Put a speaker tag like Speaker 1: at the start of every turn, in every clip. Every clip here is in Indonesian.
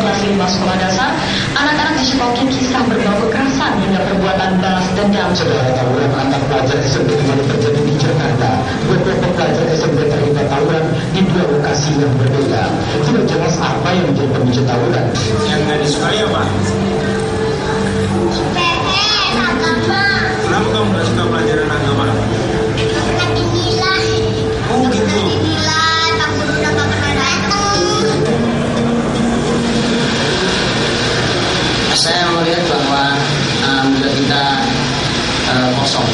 Speaker 1: masih di sekolah dasar, anak-anak dicekoki kisah berbau kekerasan hingga perbuatan balas dendam.
Speaker 2: Saudara, tawuran antar pelajar SMP kembali terjadi di Jakarta. Beberapa pelajar SMP terlibat tawuran di dua lokasi yang berbeda. Tidak jelas apa yang menjadi pemicu tawuran.
Speaker 3: Yang nggak disukai apa?
Speaker 4: Agama.
Speaker 3: Kenapa kamu nggak suka pelajaran agama?
Speaker 4: Karena dinilai.
Speaker 3: Oh gitu.
Speaker 4: Dinilai, takut udah gak pernah datang.
Speaker 5: Saya melihat bahwa bila kita kosong,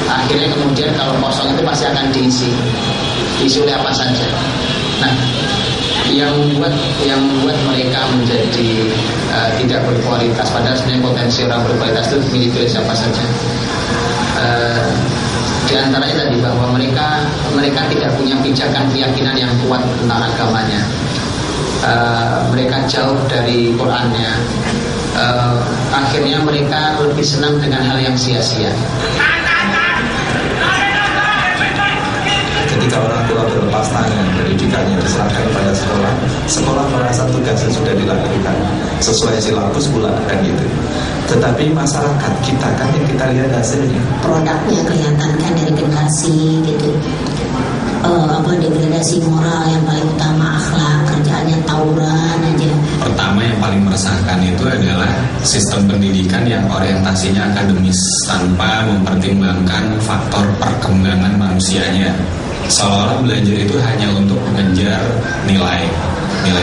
Speaker 5: akhirnya kemudian kalau kosong itu pasti akan diisi oleh apa saja. Nah, yang membuat mereka menjadi tidak berkualitas, padahal sebenarnya potensi orang berkualitas itu dimiliki oleh siapa saja. Di antaranya tadi bahwa mereka tidak punya pijakan keyakinan yang kuat tentang agamanya. Mereka jauh dari Qur'annya. Akhirnya mereka lebih senang dengan hal yang sia-sia.
Speaker 6: Ketika orang tua berlepas tangan, pendidikannya diserahkan pada sekolah, sekolah merasa tugasnya sudah dilakukan sesuai silabus pula kan gitu. Tetapi masyarakat kita kan yang kita lihat hasilnya,
Speaker 7: produknya kelihatan kan dari generasi gitu. Degradasi moral yang paling utama, akhlak, kerjaannya tawuran aja.
Speaker 8: Pertama yang paling meresahkan itu adalah sistem pendidikan yang orientasinya akademis tanpa mempertimbangkan faktor perkembangan manusianya. Seolah-olah belajar itu hanya untuk mengejar nilai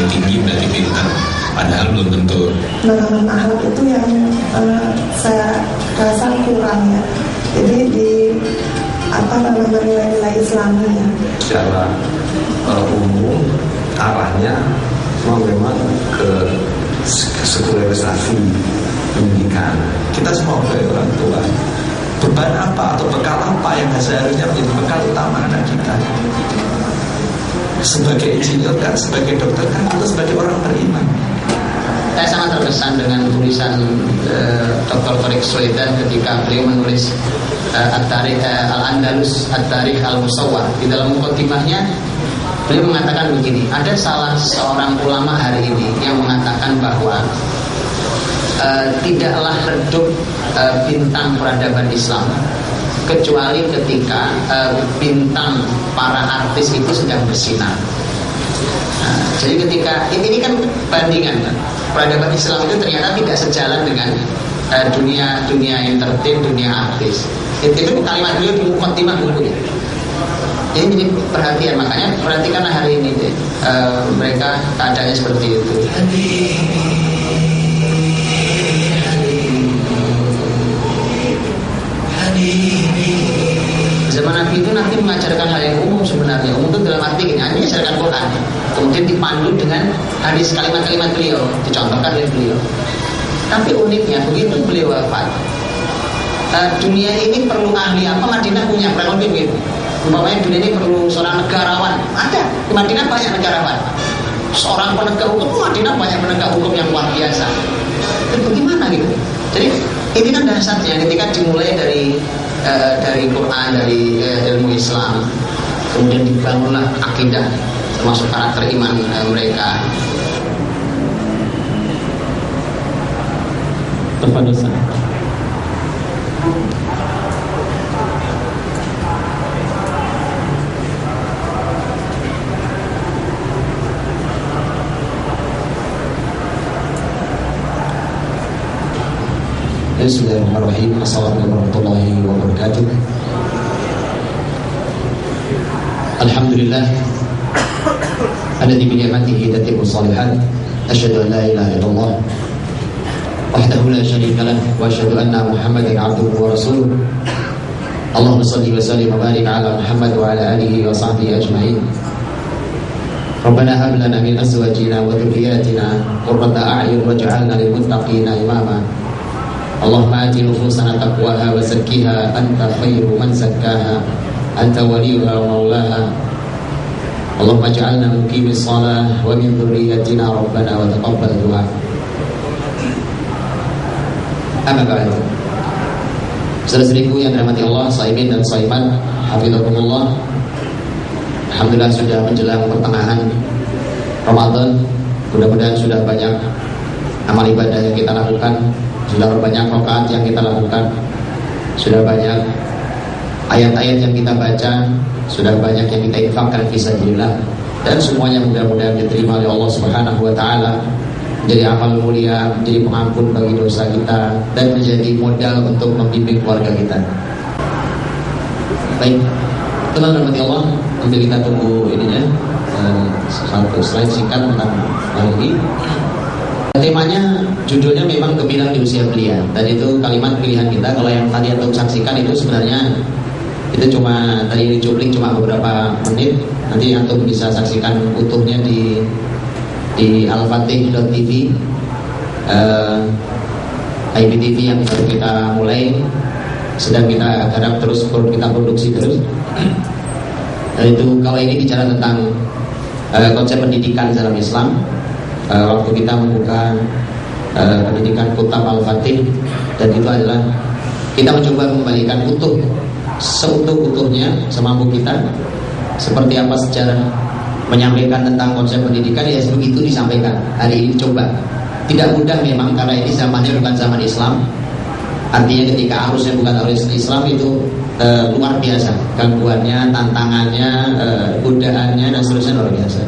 Speaker 8: tinggi berarti pintar, padahal belum tentu.
Speaker 9: Penanaman akhlak itu yang saya rasa kurang ya. Jadi di nilai-nilai Islami ya.
Speaker 6: secara umum arahnya memang ke sekularisasi pendidikan. Kita semua sebagai orang tua, beban apa atau bekal apa yang seharusnya menjadi bekal utama anak kita? Sebagai insinyur kan, sebagai dokter kan, atau sebagai orang beriman.
Speaker 5: Saya sangat terkesan dengan tulisan Dr. Tariq Suleidan ketika beliau menulis At-Tarikh Al-Andalus, At-Tarikh Al-Musawwar. Di dalam mukadimahnya beliau mengatakan begini, ada salah seorang ulama hari ini yang mengatakan bahwa tidaklah redup bintang peradaban Islam kecuali ketika bintang para artis itu sedang bersinar. Jadi ketika ini kan bandingan kan, peradaban Islam itu ternyata tidak sejalan dengan dunia entertain, dunia artis. Itu kalimat beliau di mukadimah bukunya. Ini jadi perhatian, makanya perhatikanlah hari ini deh, mereka keadaannya seperti itu. Zaman Nabi itu nanti mengajarkan hal yang umum sebenarnya. Umum itu dalam arti ini, hanya mengajarkan Quran, kemudian dipandu dengan hadis kalimat-kalimat beliau, dicontohkan oleh beliau. Tapi uniknya begitu beliau wafat, dunia ini perlu ahli apa? Madinah punya kurang lebih begitu. Umpamanya dunia ini perlu seorang negarawan, ada di Madinah banyak negarawan. Seorang penegak hukum, Madinah banyak penegak hukum yang luar biasa. Jadi bagaimana gitu? Jadi ini kan dasarnya ketika dimulai dari Quran, dari ilmu Islam, kemudian dibangunlah akidah termasuk karakter iman mereka.
Speaker 10: Tafadhol.
Speaker 2: Bismillahirrahmanirrahim. Assalamualaikum warahmatullahi wabarakatuh. Alhamdulillah alladzi bi ni'matihi tatimmu shalihat. Asyhadu an la ilaha illallah wahdahu la syarika lah wa asyhadu anna Muhammadan 'abduhu wa rasuluh. Allahumma shalli wa sallim wa barik 'ala Muhammad wa 'ala alihi wa sahbihi ajma'in. Rabbana hab lana min azwajina wa dhurriyyatina qurrata a'yun waj'alna lil muttaqina imama. Allahumma ati nufusana taqwaha wa zakkiha anta khairu man zakkaha anta waliyuha wa maulaha. Allahumma ij'alna muqimis shalah wa min dhurriyyatina rabbana wa taqabbal du'a. Amma ba'du. Saudara-saudariku yang dirahmati Allah, shaimin dan shaimat, hafizakumullah. Alhamdulillah sudah menjelang pertengahan Ramadan Mudah-mudahan sudah banyak amal ibadah yang kita lakukan, sudah banyak rakaat yang kita lakukan, sudah banyak ayat-ayat yang kita baca, sudah banyak yang kita infakkan fisabilillah, dan semuanya mudah-mudahan diterima oleh Allah Subhanahu wa taala, menjadi amal mulia, menjadi pengampun bagi dosa kita, dan menjadi modal untuk membimbing keluarga kita. Baik, teman-teman Allah, sambil kita tunggu ininya satu slide singkat tentang hal ini. Temanya, judulnya memang gemilang di usia belia, dan itu kalimat pilihan kita. Kalau yang tadi antum saksikan itu sebenarnya itu cuma tadi dicuplik cuma beberapa menit. Nanti antum bisa saksikan utuhnya di alfatih.tv, IPTV yang baru kita mulai, sedang kita garap terus, kita produksi terus. Dan itu kalau ini bicara tentang konsep pendidikan dalam Islam, waktu kita membuka pendidikan Kutab Al-Fatih, dan itu adalah kita mencoba membalikan utuh, seutuh-utuhnya semampu kita, seperti apa sejarah menyampaikan tentang konsep pendidikan, ya begitu disampaikan. Hari ini coba, tidak mudah memang karena ini zamannya bukan zaman Islam. Artinya ketika arusnya bukan arus Islam itu luar biasa, gangguannya, tantangannya, godaannya, dan seterusnya luar biasa.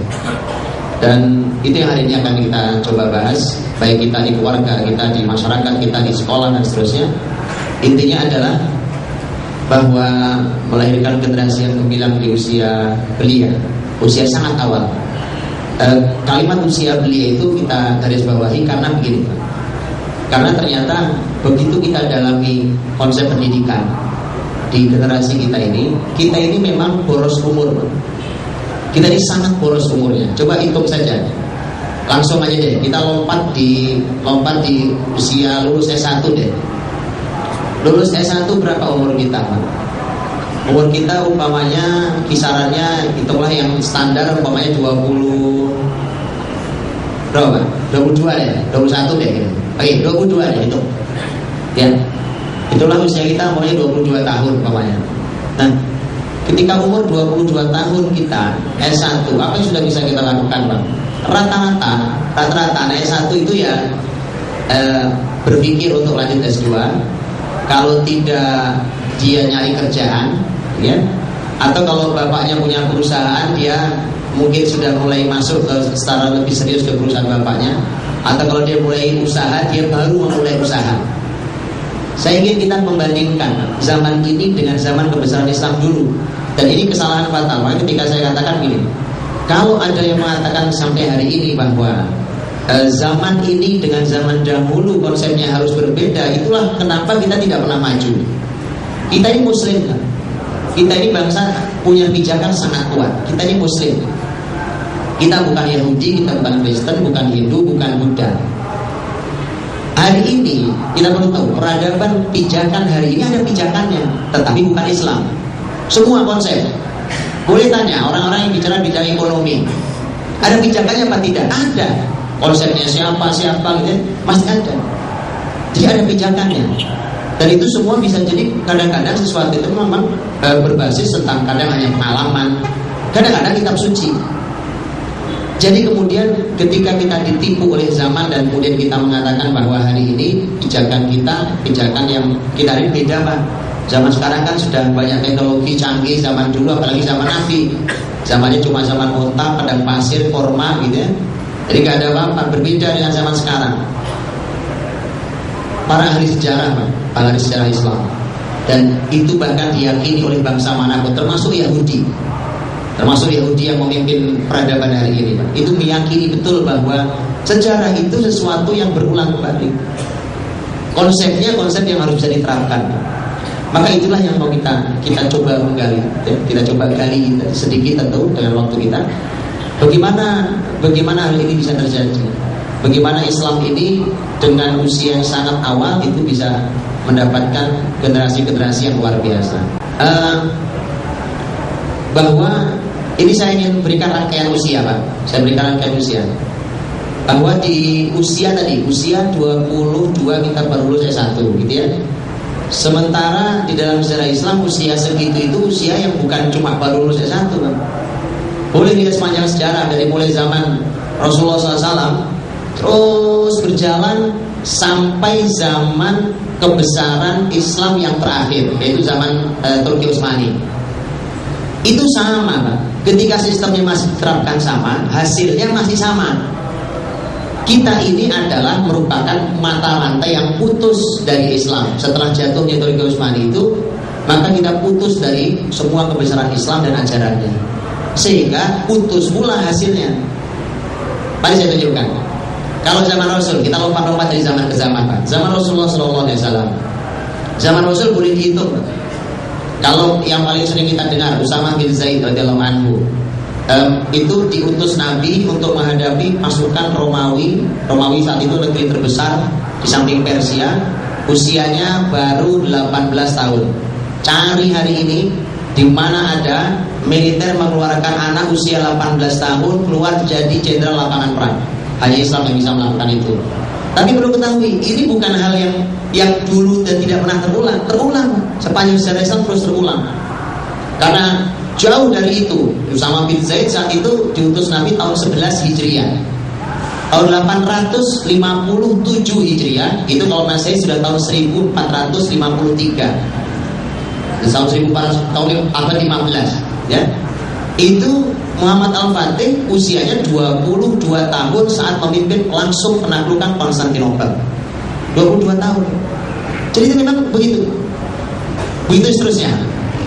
Speaker 2: Dan itu yang hari ini akan kita coba bahas, baik kita di keluarga, kita di masyarakat, kita di sekolah, dan seterusnya. Intinya adalah bahwa melahirkan generasi yang gemilang di usia belia, usia sangat awal. Kalimat usia belia itu kita garis bawahi karena begini, karena ternyata begitu kita dalami konsep pendidikan di generasi kita ini memang boros umur. Kita ini sangat boros umurnya. Coba hitung saja, langsung aja deh, kita lompat di usia lulus S1 deh. Lulus S1 berapa umur kita, Pak? Umur kita umpamanya kisarannya, hitunglah yang standar umpamanya 20 berapa? 22 ya, 21 deh gitu. Oke, 22 deh itu. Ya. Itulah usia kita umpamanya 22 tahun umpamanya. Nah, ketika umur 22 tahun kita S1, apa yang sudah bisa kita lakukan, Bang? Rata-rata anak S1 itu ya berpikir untuk lanjut S2. Kalau tidak, dia nyari kerjaan, ya. Atau kalau bapaknya punya perusahaan, dia mungkin sudah mulai masuk ke secara lebih serius ke perusahaan bapaknya. Atau kalau dia mulai usaha, dia baru memulai usaha. Saya ingin kita membandingkan zaman ini dengan zaman kebesaran Islam dulu. Dan ini kesalahan fatal. Maka ketika saya katakan gini, kalau ada yang mengatakan sampai hari ini bahwa zaman ini dengan zaman dahulu konsepnya harus berbeda, itulah kenapa kita tidak pernah maju. Kita ini Muslim kan? Kita ini bangsa punya pijakan sangat kuat. Kita ini Muslim. Kita bukan Yahudi, kita bukan Kristen, bukan Hindu, bukan Buddha. Hari ini kita perlu tahu, peradaban pijakan hari ini ada pijakannya, tetapi bukan Islam. Semua konsep. Boleh tanya orang-orang yang bicara bidang ekonomi, ada pijakannya apa tidak? Ada. Konsepnya siapa gitu, masih ada. Jadi ada pijakannya. Dan itu semua bisa jadi kadang-kadang sesuatu itu memang berbasis tentang kadang hanya pengalaman, kadang-kadang kitab suci. Jadi kemudian ketika kita ditipu oleh zaman dan kemudian kita mengatakan bahwa hari ini pijakan kita, pijakan yang kita hari beda, Pak. Zaman sekarang kan sudah banyak teknologi canggih, zaman dulu apalagi zaman Nabi, zamannya cuma zaman unta, padang pasir, korma gitu ya. Jadi gak ada apa-apa, berbeda dengan zaman sekarang. Para ahli sejarah, Pak, para ahli sejarah Islam, dan itu bahkan diyakini oleh bangsa manapun, termasuk Yahudi. Termasuk Yahudi yang memimpin peradaban hari ini, Pak. Itu meyakini betul bahwa sejarah itu sesuatu yang berulang kembali. Konsepnya konsep yang harus bisa diterapkan. Maka itulah yang mau kita coba menggali, ya. Kita coba gali sedikit tentu dengan waktu kita. Bagaimana hal ini bisa terjadi? Bagaimana Islam ini dengan usia yang sangat awal itu bisa mendapatkan generasi-generasi yang luar biasa. Bahwa ini saya ingin berikan rangkaian usia, Pak. Saya berikan rangkaian usia. Bahwa di usia tadi, usia 22 kita baru lulus S1 gitu ya. Sementara di dalam sejarah Islam usia segitu itu usia yang bukan cuma baru lulus S1, Pak. Boleh lihat sepanjang sejarah dari mulai zaman
Speaker 5: Rasulullah SAW terus berjalan sampai zaman kebesaran Islam yang terakhir, yaitu zaman Turki Utsmani. Itu sama, Pak. Ketika sistemnya masih diterapkan sama, hasilnya masih sama. Kita ini adalah merupakan mata rantai yang putus dari Islam. Setelah jatuhnya Turki Utsmani itu, maka kita putus dari semua kebesaran Islam dan ajarannya, sehingga putus pula hasilnya. Mari saya tunjukkan. Kalau zaman Rasul, kita lompat-lompat dari zaman ke zaman, Pak. Zaman Rasulullah SAW, zaman Rasul boleh dihitung. Kalau yang paling sering kita dengar, Usamah bin Zaid radhiyallahu anhu, itu diutus Nabi untuk menghadapi pasukan Romawi. Romawi saat itu negeri terbesar di samping Persia. Usianya baru 18 tahun. Cari hari ini di mana ada militer mengeluarkan anak usia 18 tahun keluar jadi jenderal lapangan perang. Hanya Islam yang bisa melakukan itu. Tapi perlu ketahui, ini bukan hal yang dulu dan tidak pernah terulang. Sepanjang sejarah Islam terus terulang. Karena jauh dari itu, Usamah bin Zaid saat itu diutus Nabi tahun 11 Hijriah. Tahun 857 Hijriah, itu kalau Masehi sudah tahun 1453. Tahun 1400, tahun abad 15, ya. Itu Muhammad Al-Fatih usianya 22 tahun saat memimpin langsung penaklukan Konstantinopel. 22 tahun. Jadi itu memang begitu. Begitu seterusnya.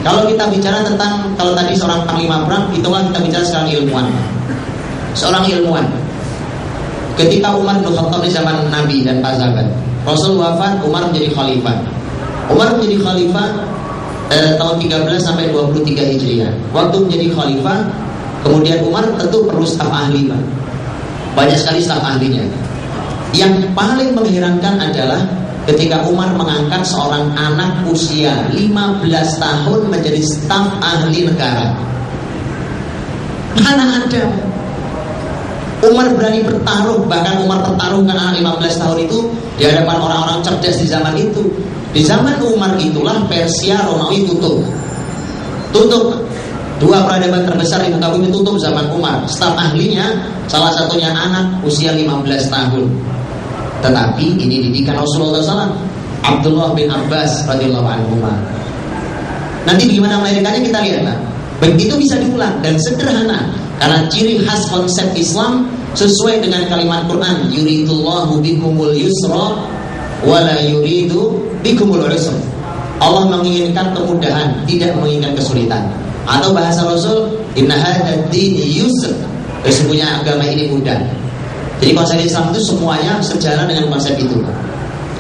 Speaker 5: Kalau kita bicara tentang, kalau tadi seorang panglima perang, itulah kita bicara sekarang ilmuwan. Seorang ilmuwan. Ketika Umar bin Khattab di zaman Nabi dan para sahabat, Rasul wafat, Umar menjadi khalifah. Umar menjadi khalifah tahun 13 sampai 23 Hijriah. Waktu menjadi khalifah, kemudian Umar tentu perlu staf ahli, Pak. Banyak sekali staf ahlinya. Yang paling mengherankan adalah ketika Umar mengangkat seorang anak usia 15 tahun menjadi staf ahli negara. Mana ada Umar berani bertaruh, bahkan Umar pertaruhkan anak 15 tahun itu di hadapan orang-orang cerdas di zaman itu. Di zaman Umar itulah Persia Romawi tutup. Dua peradaban terbesar di muka bumi tutup zaman Umar. Staf ahlinya salah satunya anak usia 15 tahun. Tetapi ini didikan Rasulullah SAW, Abdullah bin Abbas radhiyallahu anhu. Nanti bagaimana melahirkannya kita lihat, Pak. Begitu bisa diulang dan sederhana. Karena ciri khas konsep Islam sesuai dengan kalimat Quran, yuridullahu bikumul yusra wala yuridu bikumul usra. Allah menginginkan kemudahan, tidak menginginkan kesulitan. Atau bahasa Rasul, inna hadzal din yusr. Sesungguhnya agama ini mudah. Jadi konsep Islam itu semuanya sejalan dengan konsep itu.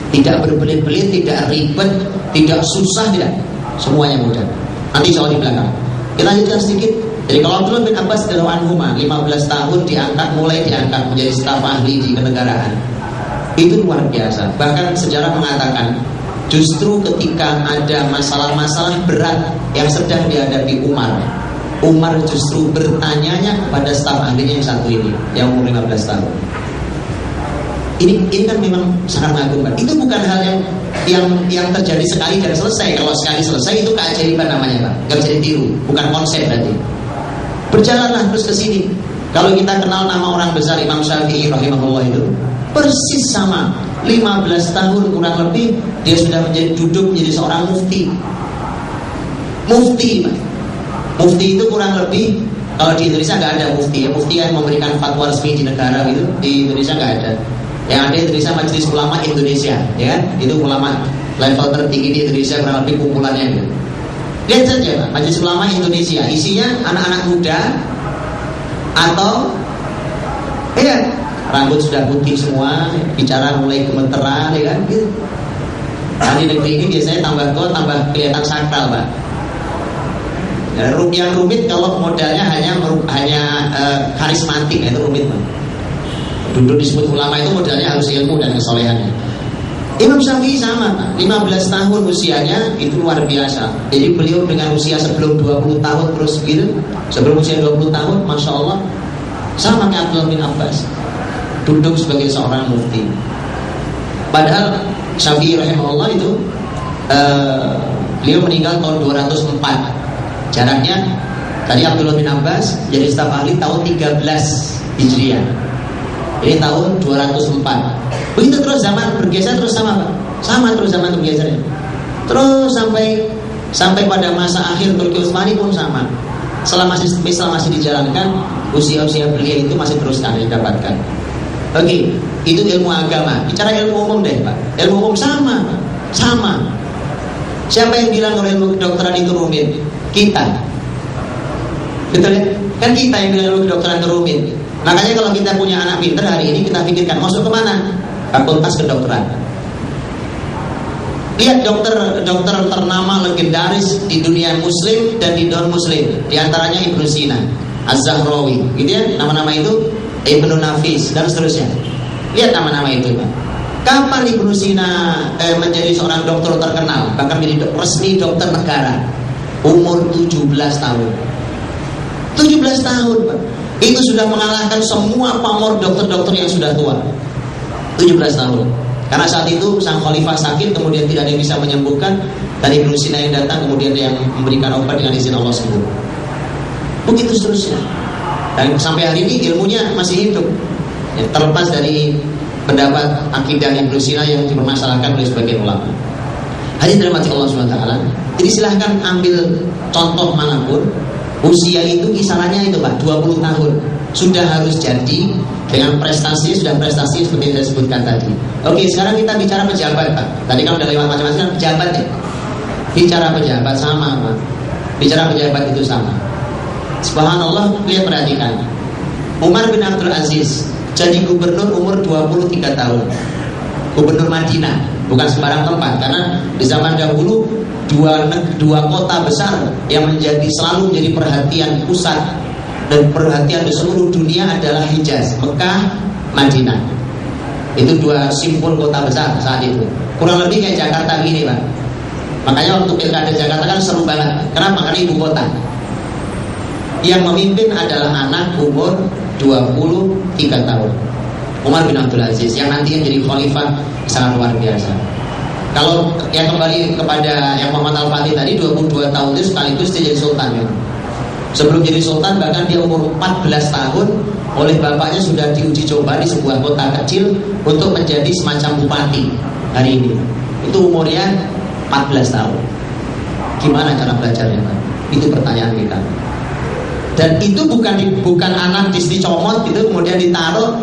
Speaker 5: Tidak berbelit-belit, tidak ribet, tidak susah, tidak. Semuanya mudah. Nanti soal di belakang. Kita lanjutkan sedikit. Jadi kalau Abdullah bin Abbas radhiyallahu anhu 15 tahun mulai diangkat menjadi staf ahli di kenegaraan. Itu luar biasa. Bahkan sejarah mengatakan justru ketika ada masalah-masalah berat yang sedang dihadapi Umar justru bertanyanya kepada staf ahlinya yang satu ini, yang umur 15 tahun. Ini kan memang sangat mengagumkan. Itu bukan hal yang terjadi sekali dan selesai. Kalau sekali selesai itu keajaiban namanya, Pak. Gak bisa ditiru, bukan konsep berarti. Berjalanlah terus ke sini. Kalau kita kenal nama orang besar Imam Syafi'i rahimahullah itu persis sama. 15 tahun kurang lebih dia sudah duduk menjadi seorang mufti. Mufti, Pak. Mufti itu kurang lebih, kalau di Indonesia nggak ada mufti ya. Mufti yang memberikan fatwa resmi di negara gitu, di Indonesia nggak ada. Yang ada di Indonesia Majelis Ulama Indonesia, ya kan? Itu ulama level tertinggi di Indonesia, kurang lebih kumpulannya gitu. Lihat saja, Pak, Majelis Ulama Indonesia isinya anak-anak muda atau ya rambut sudah putih semua, bicara mulai gemeteran, ya kan? Gitu. Nah, di negeri ini biasanya tambah tua tambah kelihatan sakral, Pak. Yang rumit kalau modalnya hanya karismatik, itu rumit, Pak. Dulu disebut ulama itu modalnya harus ilmu dan kesolehannya. Imam Syafi'i sama, Pak. 15 tahun usianya itu luar biasa. Jadi beliau dengan usia sebelum 20 tahun terus gitu, sebelum usia 20 tahun, Masya Allah, sama kayak Abdullah bin Abbas, duduk sebagai seorang mufti. Padahal Syafi'i rahimahullah itu beliau meninggal tahun 204. Jaraknya tadi Abdullah bin Abbas jadi staf ahli tahun 13 Hijriah. Ini tahun 204. Begitu terus zaman bergeser terus sama Pak. Sama terus zaman bergesernya. Terus sampai pada masa akhir Turki Utsmani pun sama. Selama Islam masih dijalankan, usia-usia belia itu masih terus didapatkan. Oke, itu ilmu agama. Bicara ilmu umum deh Pak. Ilmu umum sama Pak. Sama. Siapa yang bilang kalau ilmu kedokteran itu rumit? Kita. Betul ya? Kan kita yang bilang ilmu kedokteran itu rumit. Makanya kalau kita punya anak pintar hari ini kita pikirkan masuk ke mana? Fakultas kedokteran. Lihat dokter ternama legendaris di dunia muslim dan di non muslim. Di antaranya Ibnu Sina, Az-Zahrawi, gitu ya, nama-nama itu, Ibnu Nafis dan seterusnya. Lihat nama-nama itu Pak. Kapan Ibnu Sina menjadi seorang dokter terkenal, bahkan menjadi resmi dokter negara? Umur 17 tahun. 17 tahun Pak. Itu sudah mengalahkan semua pamor dokter-dokter yang sudah tua. 17 tahun. Karena saat itu sang khalifah sakit, kemudian tidak ada yang bisa menyembuhkan, dan Ibnu Sina yang datang, kemudian yang memberikan obat dengan izin Allah sembuh. Begitu seterusnya. Dan sampai hari ini ilmunya masih hidup, ya, terlepas dari pendapat akidah Ibnu Sina yang dipermasalahkan oleh sebagian ulama. Hadirin dirahmati Allah SWT. Jadi silahkan ambil contoh manapun, usia itu kisarannya itu Pak, 20 tahun. Sudah harus jadi dengan prestasi, sudah prestasi seperti yang saya sebutkan tadi. Oke, sekarang kita bicara pejabat Pak. Tadi kan udah lewat macam-macam pejabat ya. Bicara pejabat sama Pak. Bicara pejabat itu sama. Subhanallah, lihat perhatikan. Umar bin Abdul Aziz jadi gubernur umur 23 tahun. Gubernur Madinah, bukan sembarang tempat, karena di zaman dahulu dua kota besar yang selalu menjadi perhatian pusat dan perhatian di seluruh dunia adalah Hijaz, Mekah, Madinah. Itu dua simpul kota besar saat itu. Kurang lebih kayak Jakarta gini Pak. Makanya waktu pilkada Jakarta kan seru banget. Kenapa? Karena ibu kota. Yang memimpin adalah anak umur 23 tahun, Umar bin Abdul Aziz, yang nantinya jadi khalifah sangat luar biasa. Kalau yang kembali kepada yang Muhammad Al-Fatih tadi, 22 tahun itu sekaligus dia jadi sultan ya. Sebelum jadi sultan bahkan dia umur 14 tahun oleh bapaknya sudah diuji coba di sebuah kota kecil untuk menjadi semacam bupati hari ini. Itu umurnya 14 tahun. Gimana cara belajarnya Pak? Itu pertanyaan kita. Dan itu bukan anak dicomot gitu kemudian ditaruh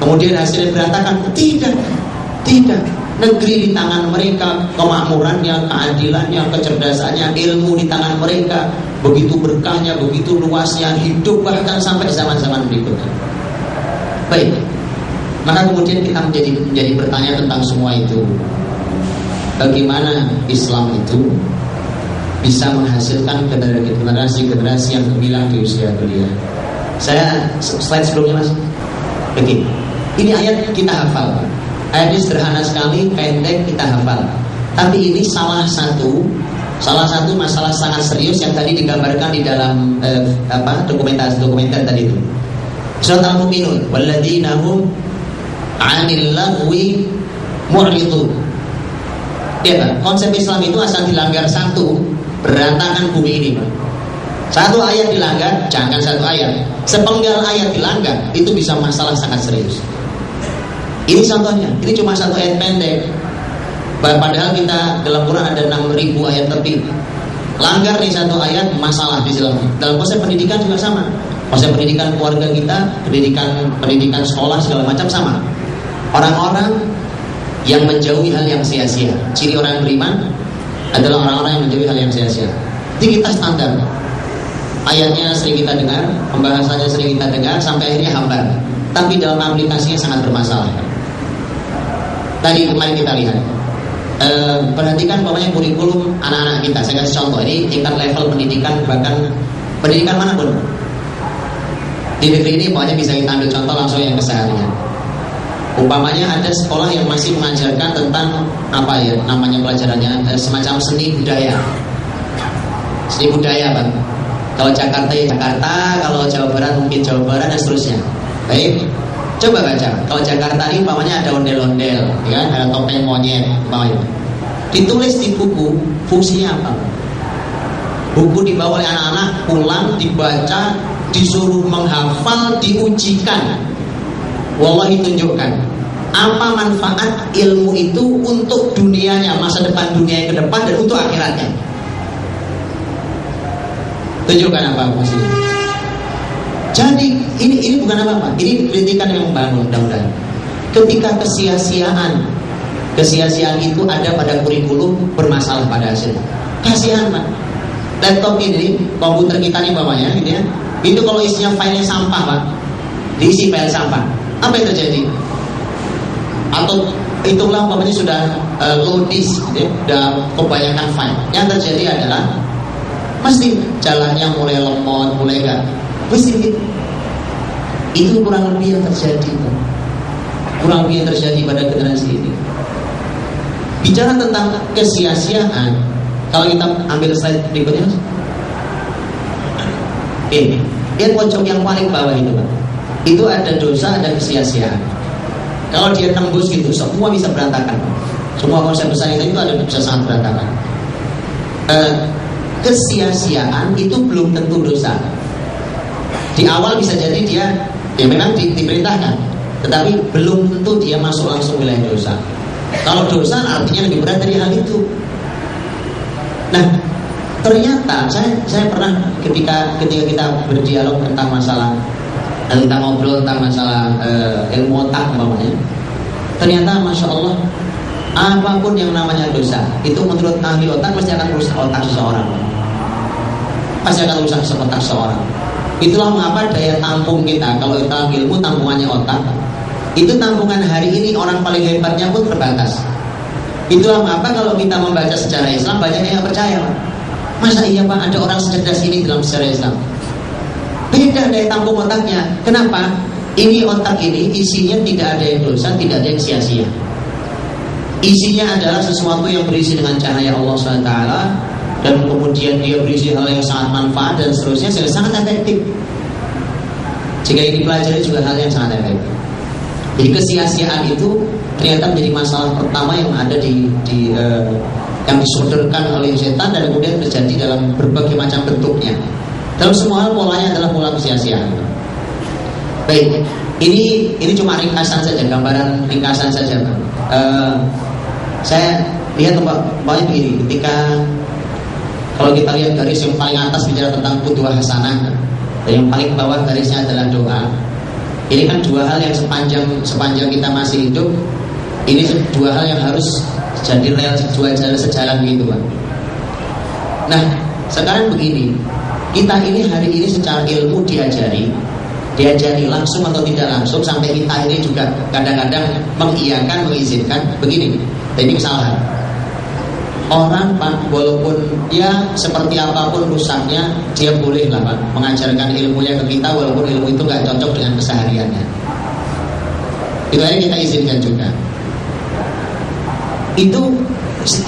Speaker 5: kemudian hasilnya berantakan. Tidak. Negeri di tangan mereka, kemakmurannya, keadilannya, kecerdasannya, ilmu di tangan mereka, begitu berkahnya, begitu luasnya, hidup bahkan sampai zaman-zaman berikutnya. Baik, maka kemudian kita menjadi bertanya tentang semua itu. Bagaimana Islam itu bisa menghasilkan generasi-generasi yang gemilang di usia belia. Saya slide sebelumnya Mas. Begini, ini ayat kita hafal. Ayat ini sederhana sekali, pendek, kita hafal. Tapi ini salah satu masalah sangat serius yang tadi digambarkan di dalam dokumenter tadi itu. Surat Al-Mu'minun, walladzina hum 'anil lagwi mu'ridun. Ya Pak, konsep Islam itu asal dilanggar satu, berantakan bumi ini Pak. Satu ayat dilanggar, jangan satu ayat, sepenggal ayat dilanggar, itu bisa masalah sangat serius. Ini contohnya, ini cuma satu ayat pendek. Padahal kita dalam Quran ada 6.000 ayat lebih. Langgar nih satu ayat, masalah di dalam konsep pendidikan juga sama. Konsep pendidikan keluarga kita, pendidikan sekolah segala macam sama. Orang-orang yang menjauhi hal yang sia-sia. Ciri orang beriman adalah orang-orang yang menjauhi hal yang sia-sia. Jadi kita standar. Ayatnya sering kita dengar, pembahasannya sering kita dengar, sampai akhirnya hambar. Tapi dalam aplikasinya sangat bermasalah. Tadi kemarin kita lihat, perhatikan pokoknya kurikulum anak-anak kita. Saya kasih contoh, ini tingkat level pendidikan, bahkan pendidikan manapun. Di negeri ini pokoknya bisa kita ambil contoh langsung yang keseharian. Umpamanya ada sekolah yang masih mengajarkan tentang apa ya namanya pelajarannya, semacam seni budaya. Seni budaya Pak. Kalau Jakarta ya Jakarta, kalau Jawa Barat mungkin Jawa Barat dan seterusnya. Baik, coba baca. Kalau Jakarta ini umpamanya ada ondel-ondel, ya kan? Ada topeng monyet, umpamanya. Ditulis di buku, fungsinya apa? Buku dibawa oleh anak-anak, pulang, dibaca, disuruh menghafal, diujikan. Wallahi tunjukkan apa manfaat ilmu itu untuk dunianya, masa depan dunia yang ke depan, dan untuk akhiratnya. Tunjukkan apa maksudnya. Jadi ini bukan apa-apa, ini kritikan yang membangun mudah-mudahan. Ketika kesia-siaan itu ada pada kurikulum, bermasalah pada hasilnya. Kasihan Pak. Laptop ini, komputer kita nih bawahnya gitu ya. Itu kalau isinya file sampah Pak, diisi file sampah, apa yang terjadi? Atau itulah umpamanya sudah low disk gitu ya, sudah kebanyakan file. Yang terjadi adalah mesti jalannya mulai lemot, mulai enggak. Mesti gitu. Itu kurang lebih yang terjadi Pak. Kurang lebih yang terjadi pada generasi ini. Bicara tentang kesia-siaan, kalau kita ambil slide berikutnya, ini yang pojok yang paling bawah itu Pak, itu ada dosa, ada kesia-siaan. Kalau dia tembus gitu, semua bisa berantakan. Semua konsep besar itu ada bisa sangat berantakan. Kesia-siaan itu belum tentu dosa. Di awal bisa jadi dia ya memang diperintahkan, tetapi belum tentu dia masuk langsung wilayah dosa. Kalau dosa artinya lebih berat dari hal itu. Nah, ternyata saya pernah ketika kita berdialog tentang masalah, kita ngobrol tentang masalah ilmu otak umpamanya, ternyata masya Allah, apapun yang namanya dosa itu menurut ahli otak pasti akan merusak otak seseorang. Pasti akan merusak otak seseorang. Itulah mengapa daya tampung kita, kalau kita ilmu tampungannya otak, itu tampungan hari ini orang paling hebatnya pun terbatas. Itulah mengapa kalau kita membaca sejarah Islam banyak yang percaya, masa iya Pak ada orang secerdas ini dalam sejarah Islam? Beda daya tampung otaknya. Kenapa? Ini otak ini isinya tidak ada yang dosa, tidak ada yang sia-sia. Isinya adalah sesuatu yang berisi dengan cahaya Allah SWT, dan kemudian dia berisi hal yang sangat manfaat dan seterusnya, sehingga sangat efektif. Jika ini dipelajari juga hal yang sangat efektif. Jadi kesia-siaan itu ternyata menjadi masalah pertama yang ada yang disodorkan oleh setan, dan kemudian terjadi dalam berbagai macam bentuknya. Dalam semua hal polanya adalah pola kesia-siaan. Baik, ini cuma ringkasan saja, gambaran ringkasan saja. Saya lihat Mbaknya begini, ketika kalau kita lihat garis yang paling atas bicara tentang qudwah hasanah, dan yang paling bawah garisnya adalah doa. Ini kan dua hal yang sepanjang kita masih hidup, ini dua hal yang harus jadi real, sejalan gitu Pak. Nah, sekarang begini, kita ini hari ini secara ilmu diajari langsung atau tidak langsung, sampai kita ini juga kadang-kadang mengiyakan, mengizinkan begini. Dan ini kesalahan. Orang Pak, walaupun ya seperti apapun rusaknya, dia boleh lah Pak mengajarkan ilmunya ke kita, walaupun ilmu itu nggak cocok dengan kesehariannya. Itu aja kita izinkan juga. Itu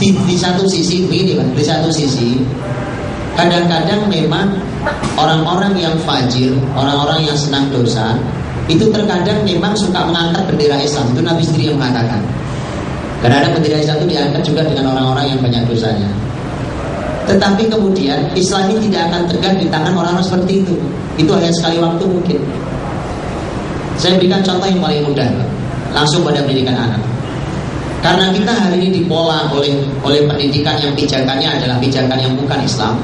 Speaker 5: di satu sisi begini Pak, di satu sisi kadang-kadang memang orang-orang yang fajir, orang-orang yang senang dosa, itu terkadang memang suka mengangkat bendera Islam. Itu Nabi sendiri yang mengatakan. Karena ada bendera Islam itu diangkat juga dengan orang-orang yang banyak dosanya. Tetapi kemudian Islam ini tidak akan tegak di tangan orang-orang seperti itu. Itu hanya sekali waktu mungkin. Saya berikan contoh yang paling mudah, langsung pada pendidikan anak. Karena kita hari ini dipola oleh pendidikan yang pijakannya adalah pijakan yang bukan Islam,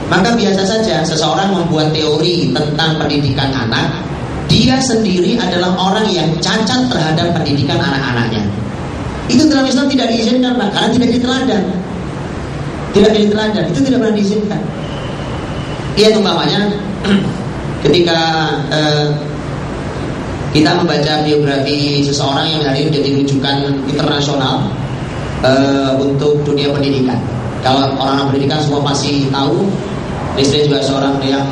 Speaker 5: maka biasa saja seseorang membuat teori tentang pendidikan anak, dia sendiri adalah orang yang cacat terhadap pendidikan anak-anaknya. Itu dalam Islam tidak diizinkan Pak, karena tidak diteladan. Tidak diteladan, itu tidak pernah diizinkan. Iya umpamanya ketika kita membaca biografi seseorang yang hari ini menjadi rujukan internasional untuk dunia pendidikan. Kalau orang-orang pendidikan semua pasti tahu, istri juga seorang yang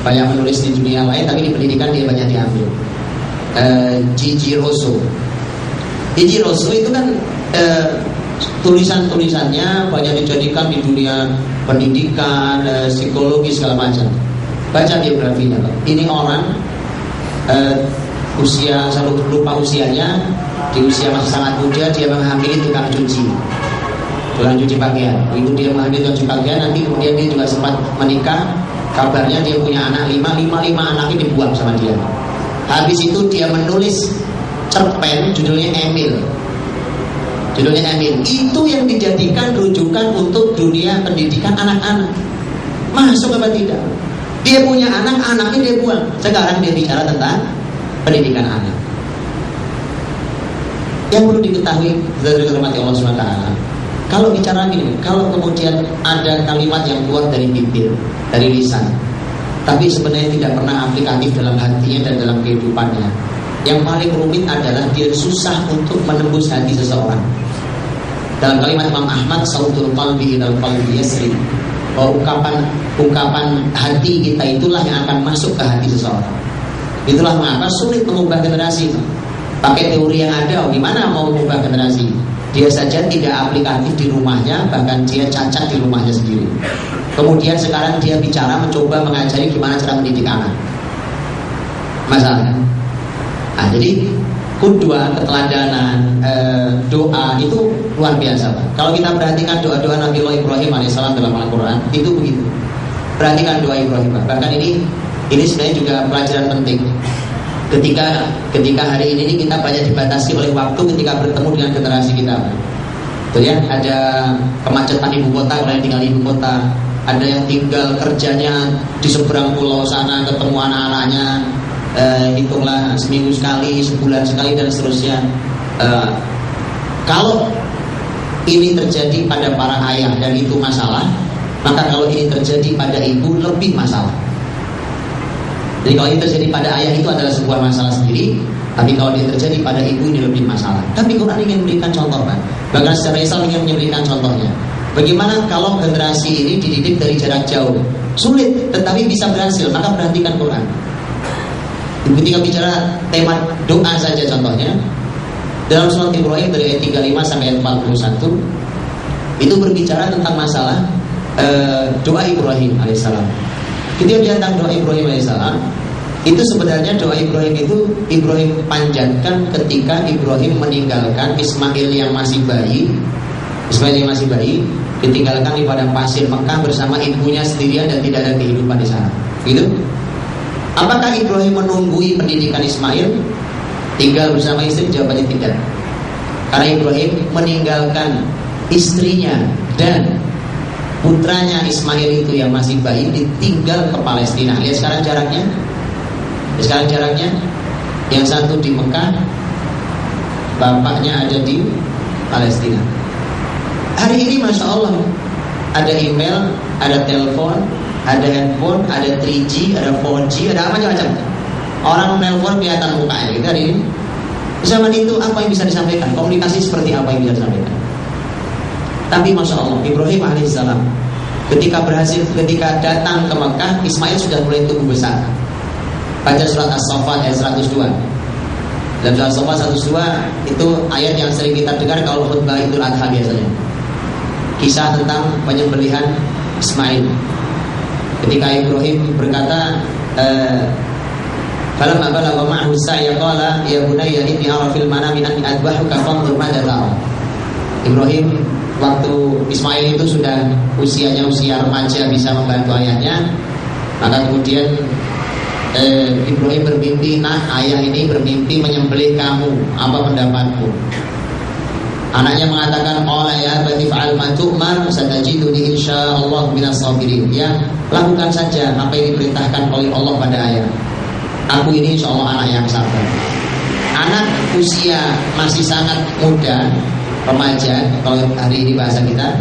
Speaker 5: banyak menulis di dunia lain, tapi di pendidikan dia banyak diambil. Gigi Rousseau. Gigi Rousseau itu kan tulisan-tulisannya banyak dijadikan di dunia pendidikan, psikologi segala macam. Baca biografinya, Pak. Ini orang usia, saya lupa usianya, di usia masih sangat muda dia menghamili tukang cuci pakaian. Begitu dia menghamili tukang cuci pakaian, nanti kemudian dia juga sempat menikah. Kabarnya dia punya anak lima anaknya dibuang sama dia. Habis itu dia menulis cerpen judulnya Emil. Judulnya Emil. Itu yang dijadikan rujukan untuk dunia pendidikan anak-anak. Masuk apa tidak? Dia punya anak, anaknya dia buang. Sekarang dia bicara tentang pendidikan anak. Yang perlu diketahui dari hormati Allah SWT, kalau bicara ini, kalau kemudian ada kalimat yang keluar dari bibir, dari lisan, tapi sebenarnya tidak pernah aplikatif dalam hatinya dan dalam kehidupannya, yang paling rumit adalah dia susah untuk menembus hati seseorang. Dalam kalimat Imam Ahmad, sautul qalbi ilal qalbi yasri, bahwa ungkapan hati kita itulah yang akan masuk ke hati seseorang. Itulah mengapa sulit mengubah generasi. Pakai teori yang ada, gimana mau mengubah generasi? Dia saja tidak aplikatif di rumahnya, bahkan dia cacat di rumahnya sendiri. Kemudian sekarang dia bicara mencoba mengajari gimana cara mendidik anak. Masalah. Nah, jadi kudwa, keteladanan, doa itu luar biasa, Pak. Kalau kita perhatikan doa-doa Nabi Allah Ibrahim alaihissalam dalam Al-Quran, itu begitu. Perhatikan doa Ibrahim, Pak. Bahkan ini sebenarnya juga pelajaran penting. Ketika hari ini kita banyak dibatasi oleh waktu ketika bertemu dengan generasi kita. Betul ya, ada kemacetan ibu kota, orang yang tinggal di ibu kota, ada yang tinggal kerjanya di seberang pulau sana, ketemu anak-anaknya, hitunglah seminggu sekali, sebulan sekali dan seterusnya. Kalau ini terjadi pada para ayah dan itu masalah, maka kalau ini terjadi pada ibu lebih masalah. Jadi kalau ini terjadi pada ayah itu adalah sebuah masalah sendiri, tapi kalau dia terjadi pada ibu ini lebih masalah. Tapi Quran ingin memberikan contoh, Pak. Bahkan secara Islam ingin memberikan contohnya. Bagaimana kalau generasi ini dididik dari jarak jauh? Sulit, tetapi bisa berhasil. Maka perhatikan Quran. Ketika bicara tema doa saja contohnya, dalam surat Ibrahim dari ayat 35 sampai ayat 41 itu berbicara tentang masalah doa Ibrahim alaihissalam. Ketika dia tentang doa Ibrahim alaihissalam, itu sebenarnya doa Ibrahim itu Ibrahim panjatkan ketika Ibrahim meninggalkan Ismail yang masih bayi. Ismail yang masih bayi ditinggalkan di padang pasir Mekah bersama ibunya sendirian dan tidak ada kehidupan di sana. Gitu? Apakah Ibrahim menunggui pendidikan Ismail tinggal bersama istri? Jawabannya tidak. Karena Ibrahim meninggalkan istrinya dan putranya Ismail itu yang masih bayi ditinggal ke Palestina. Lihat sekarang jaraknya. Sekarang jaraknya yang satu di Mekah, bapaknya ada di Palestina. Hari ini Masya Allah ada email, ada telepon, ada handphone, ada 3G, ada 4G, ada macam-macam. Orang telepon kelihatan mukanya gitu hari ini. Zaman itu apa yang bisa disampaikan? Komunikasi seperti apa yang bisa disampaikan? Tapi Masya Allah, Ibrahim alaihissalam ketika datang ke Mekah, Ismail sudah mulai tumbuh besar. Baca surat As-Saffat ayat 102. Dalam surat As-Saffat 102 itu ayat yang sering kita dengar kalau khutbah Idul Adha biasanya. Kisah tentang penyembelihan Ismail. Ketika Ibrahim berkata, falamma balagha ma'ahu as-sa'ya qala ya bunayya inni ara fil manami anni adbahuka fanzur madza tara. Ibrahim waktu Ismail itu sudah usianya usia remaja bisa membantu ayahnya, maka kemudian Ibrahim bermimpi, nah ayah ini bermimpi menyembelih kamu, apa pendapatmu? Anaknya mengatakan, qala ya abati fa'al ma tu'mar satajiduni insyaallah minas sabirin. Ya, lakukan saja apa yang diperintahkan oleh Allah pada ayah. Aku ini insyaallah anak yang sabar. Anak usia masih sangat muda, remaja, kalau hari ini bahasa kita,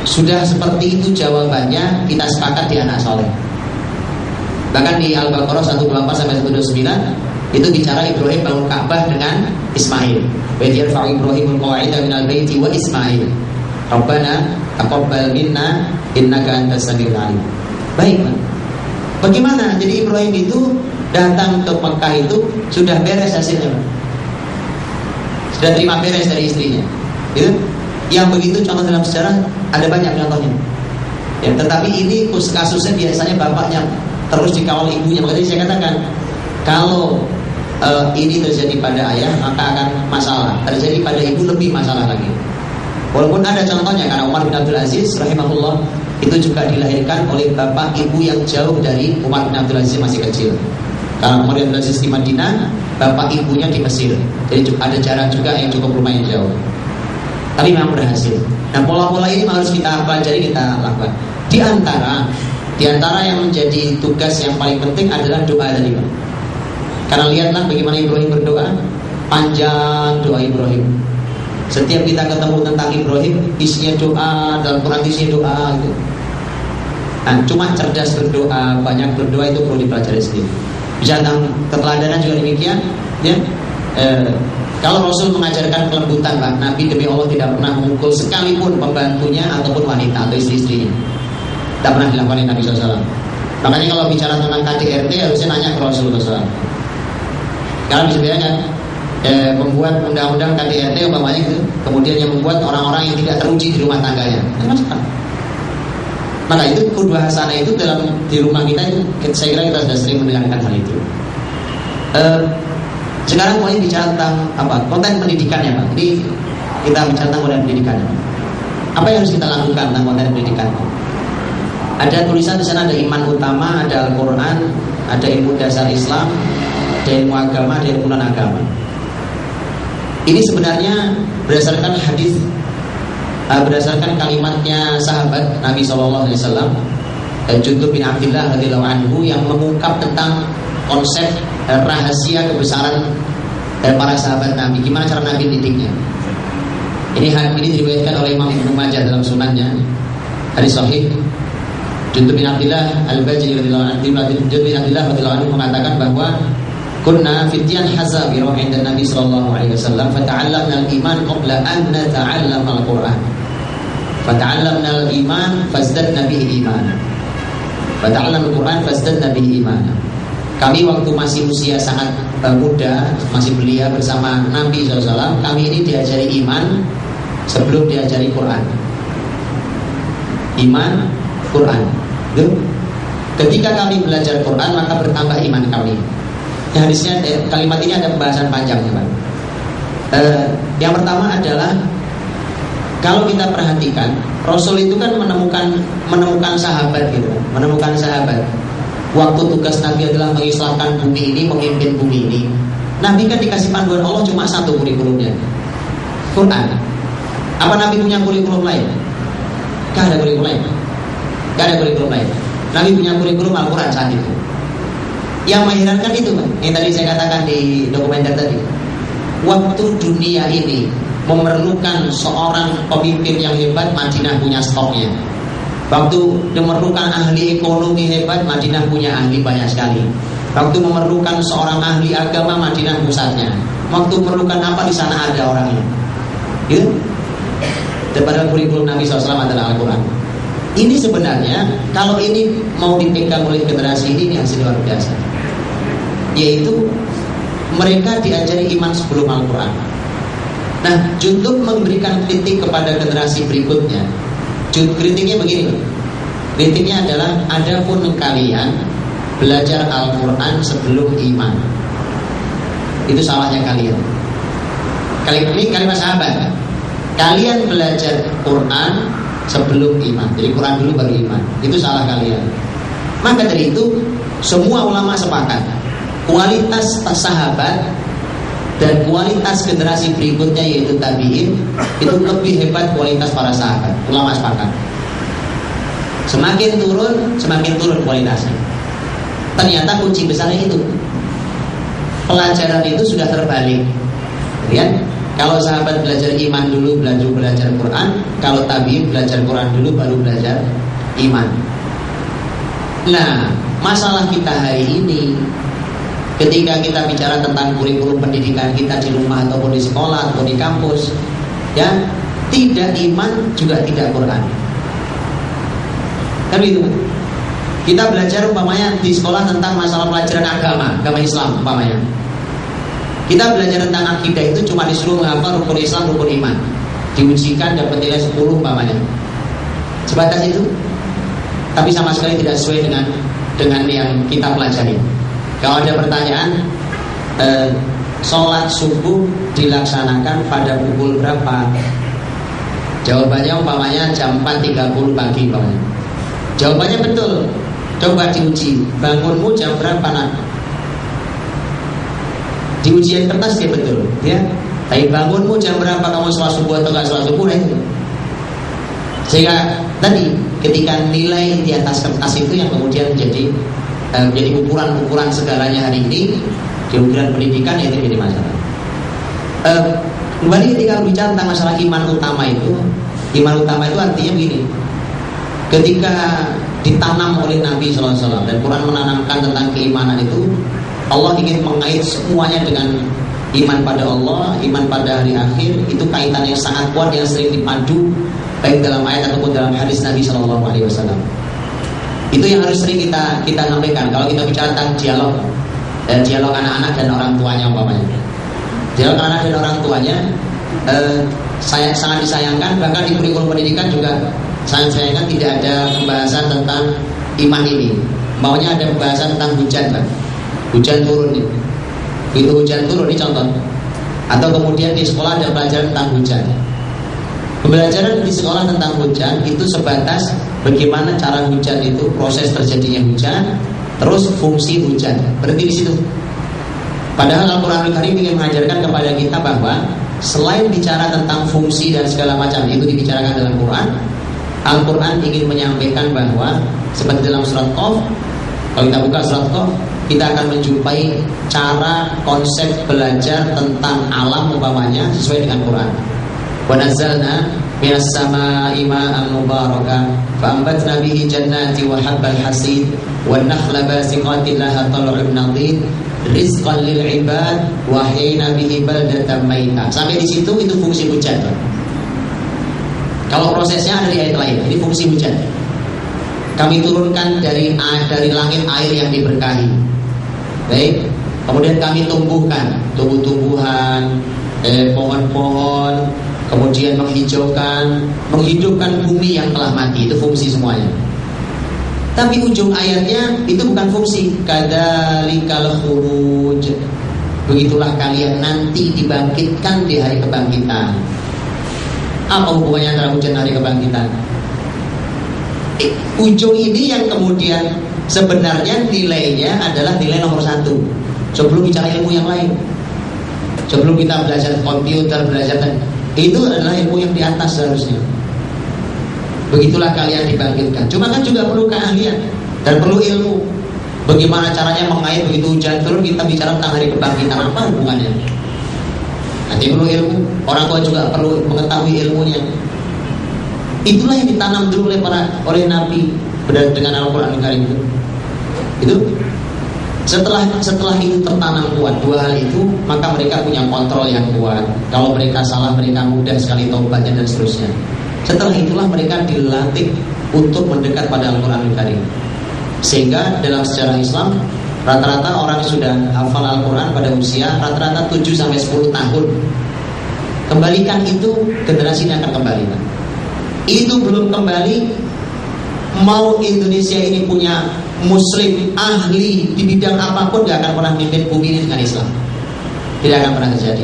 Speaker 5: sudah seperti itu jawabannya, kita sepakat di anak soleh. Bahkan di Al-Baqarah 124-129 itu bicara Ibrahim bangun Ka'bah dengan Ismail. Wa yarfa'u Ibrahimul qawa'ida minal baiti wa Ismail. Rabbana taqabbal minna innaka antas samiul alim. Baik, Pak. Bagaimana? Jadi Ibrahim itu datang ke Mekah itu sudah beres hasilnya, Pak. Sudah terima beres dari istrinya. Gitu? Yang begitu contoh dalam sejarah ada banyak contohnya. Ya, tetapi ini kasusnya biasanya bapaknya terus dikawal ibunya. Makanya saya katakan kalau ini terjadi pada ayah maka akan masalah. Terjadi pada ibu lebih masalah lagi. Walaupun ada contohnya karena Umar bin Abdul Aziz rahimahullah itu juga dilahirkan oleh bapak ibu yang jauh dari Umar bin Abdul Aziz masih kecil. Karena Umar bin Abdul Aziz di Madinah, bapak ibunya di Mesir. Jadi ada jarak juga yang cukup lumayan jauh. Tapi memang berhasil. Nah, pola-pola ini harus kita pelajari, kita lakukan. Di antara yang menjadi tugas yang paling penting adalah doa tadi, Pak. Karena lihatlah bagaimana Ibrahim berdoa, panjang doa Ibrahim. Setiap kita ketemu tentang Ibrahim, isinya doa, dalam Quran isinya doa gitu. Nah, cuma cerdas berdoa, banyak berdoa itu perlu dipelajari sendiri. Bisa tentang keteladanan juga demikian, ya. Kalau Rasul mengajarkan kelembutan, Pak, Nabi demi Allah tidak pernah memukul sekalipun pembantunya ataupun wanita atau istri-istrinya. Tidak pernah dilakukan Nabi SAW. Makanya kalau bicara tentang KDRT harusnya nanya ke Rasul SAW. Karena bisa bedakan membuat undang-undang KDRT umpamanya gitu, kemudian yang membuat orang-orang yang tidak teruji di rumah tangganya. Maka itu qudwah hasanah itu di rumah kita itu, saya kira kita sudah sering mendengarkan hal itu. Sekarang mulai bicara tentang konten pendidikannya, Pak. Jadi kita bicara tentang konten pendidikannya. Apa yang harus kita lakukan tentang konten pendidikan? Ada tulisan di sana, ada iman utama, ada Al-Quran, ada ilmu dasar Islam, ada ilmu agama, ada ilmu non-agama. Ini sebenarnya berdasarkan hadis, berdasarkan kalimatnya sahabat Nabi SAW, Jundub bin Abdillah radhiyallahu anhu, yang mengungkap tentang konsep rahasia kebesaran dari para sahabat Nabi. Gimana cara Nabi didiknya? Ini diriwayatkan oleh Imam Ibnu Majah dalam sunannya, hadis sahih. Jundub bin Abdillah al-Bajali radhiyallahu anhu mengatakan bahwa kunna fityan hazabira 'inda Nabi sallallahu alaihi wasallam fata'allamna al-iman qabla an nata'allama al-Qur'an. Fata'allamna al-iman fazdadna bihi iman. Fata'allamna al-Qur'an fazdadna bihi iman. Kami waktu masih usia sangat muda, masih belia bersama Nabi SAW, kami ini diajari iman sebelum diajari Quran. Iman, Quran. Ketika kami belajar Quran, maka bertambah iman kami. Hadisnya, kalimat ini ada pembahasan panjangnya, Pak. Yang pertama adalah, kalau kita perhatikan, Rasul itu kan menemukan sahabat gitu, menemukan sahabat. Waktu tugas Nabi adalah mengislamkan bumi ini, memimpin bumi ini. Nabi kan dikasih panduan Allah cuma satu kurikulumnya, Quran. Apa Nabi punya kurikulum lain? Gak ada kurikulum lain. Gak ada kurikulum lain. Nabi punya kurikulum Al-Quran saat itu. Yang mengherankan itu, Pak, yang tadi saya katakan di dokumenter tadi. Waktu dunia ini memerlukan seorang pemimpin yang hebat, Madinah punya stoknya. Waktu memerlukan ahli ekonomi hebat, Madinah punya ahli banyak sekali. Waktu memerlukan seorang ahli agama, Madinah pusatnya. Waktu memerlukan apa, di sana ada orangnya. Gitu? Daripada kurikulum Nabi SAW adalah Al-Quran. Ini sebenarnya, kalau ini mau dipegang oleh generasi ini hasil luar biasa. Yaitu mereka diajari iman sebelum Al-Quran. Nah, Jundub memberikan kritik kepada generasi berikutnya. Kritiknya begini, kritiknya adalah, adapun kalian belajar Al-Quran sebelum iman, itu salahnya kalian. Ini kalimat sahabat. Kalian belajar Quran sebelum iman, jadi Quran dulu baru iman, itu salah kalian. Maka dari itu semua ulama sepakat, kualitas sahabat dan kualitas generasi berikutnya yaitu tabi'in itu lebih hebat kualitas para sahabat. Ulama sepakat. Semakin turun kualitasnya. Ternyata kunci besarnya itu, pelajaran itu sudah terbalik. Lihat, kalau sahabat belajar iman dulu baru belajar Quran, kalau tabi'in belajar Quran dulu baru belajar iman. Nah, masalah kita hari ini, ketika kita bicara tentang kurikulum pendidikan kita di rumah ataupun di sekolah atau di kampus, ya, tidak iman juga tidak Quran. Kan itu. Kita belajar umpamanya di sekolah tentang masalah pelajaran agama Islam umpamanya. Kita belajar tentang akidah itu cuma disuruh menghafal rukun Islam, rukun iman. Diujikan dapat nilai 10 umpamanya. Sebatas itu. Tapi sama sekali tidak sesuai dengan yang kita pelajari. Kalau ada pertanyaan, sholat subuh dilaksanakan pada pukul berapa? Jawabannya umpamanya jam 4.30 pagi umpamanya. Jawabannya betul. Coba diuji, bangunmu jam berapa nak? Di ujian kertas dia betul, ya. Tapi bangunmu jam berapa, kamu sholat subuh atau nggak sholat subuh, itu. Sehingga tadi ketika nilai di atas kertas itu yang kemudian menjadi ukuran segalanya hari ini, di ukuran pendidikan itu menjadi masalah. Kembali ketika bicara tentang masalah iman utama itu artinya begini. Ketika ditanam oleh Nabi SAW dan Quran menanamkan tentang keimanan itu, Allah ingin mengait semuanya dengan iman pada Allah, iman pada hari akhir. Itu kaitan yang sangat kuat yang sering dipadu baik dalam ayat ataupun dalam hadis Nabi SAW. Itu yang harus sering kita sampaikan kalau kita bicara tentang dialog anak-anak dan orang tuanya umpamanya. Dialog anak dan orang tuanya saya sangat disayangkan, bahkan di kurikulum pendidikan juga sangat disayangkan tidak ada pembahasan tentang iman ini. Maunya ada pembahasan tentang hujan, Pak. Hujan turun nih. Itu hujan turun, ini contoh. Atau kemudian di sekolah ada pelajaran tentang hujan. Pembelajaran di sekolah tentang hujan itu sebatas bagaimana cara hujan itu, proses terjadinya hujan, terus fungsi hujan. Berhenti di situ. Padahal Al-Quranul Karim ingin mengajarkan kepada kita bahwa selain bicara tentang fungsi dan segala macam itu dibicarakan dalam Quran, Al-Quran ingin menyampaikan bahwa seperti dalam surat Qaf, kalau kita buka surat Qaf, kita akan menjumpai cara konsep belajar tentang alam umpamanya sesuai dengan Quran. Wa nazzalna minas samaa'i ma'an mubaraka fa'ambatna bihi jannati wa habbal hasid wan nakhla basiqatin laha tal'un nadid rizqan lil ibad wa ahyayna bihi baldatan maita. Sampai di situ itu fungsi hujan. Kalau prosesnya ada di ayat lain, ini fungsi hujan. Kami turunkan dari langit air yang diberkahi. Baik, kemudian kami tumbuhkan tumbuh-tumbuhan, pohon-pohon, kemudian menghidupkan bumi yang telah mati. Itu fungsi semuanya. Tapi ujung ayatnya itu bukan fungsi. Kadzalikal khuruj. Begitulah kalian nanti dibangkitkan di hari kebangkitan. Apa hubungannya antara hujan hari kebangkitan? Ujung ini yang kemudian sebenarnya nilainya adalah nilai nomor 1. Sebelum bicara ilmu yang lain, sebelum kita belajar komputer, itu adalah ilmu yang di atas seharusnya. Begitulah kalian dibangkitkan. Cuma kan juga perlu keahlian dan perlu ilmu. Bagaimana caranya mengait begitu hujan turun, kita bicara tentang hari kebangkitan, apa hubungannya? Nanti perlu ilmu. Orang tua juga perlu mengetahui ilmunya. Itulah yang ditanam dulu oleh Nabi dengan Al-Quran Karim itu. Setelah itu tertanam kuat dua hal itu, maka mereka punya kontrol yang kuat. Kalau mereka salah, mereka mudah sekali taubatnya dan seterusnya. Setelah itulah mereka dilatih untuk mendekat pada Al-Quran Karim. Sehingga dalam sejarah Islam, rata-rata orang sudah hafal Al-Quran pada usia rata-rata 7-10 tahun. Kembalikan itu, generasi ini akan kembali. Itu belum kembali. Mau Indonesia ini punya muslim ahli di bidang apapun, gak akan pernah memimpin bumi ini dengan Islam. Tidak akan pernah terjadi.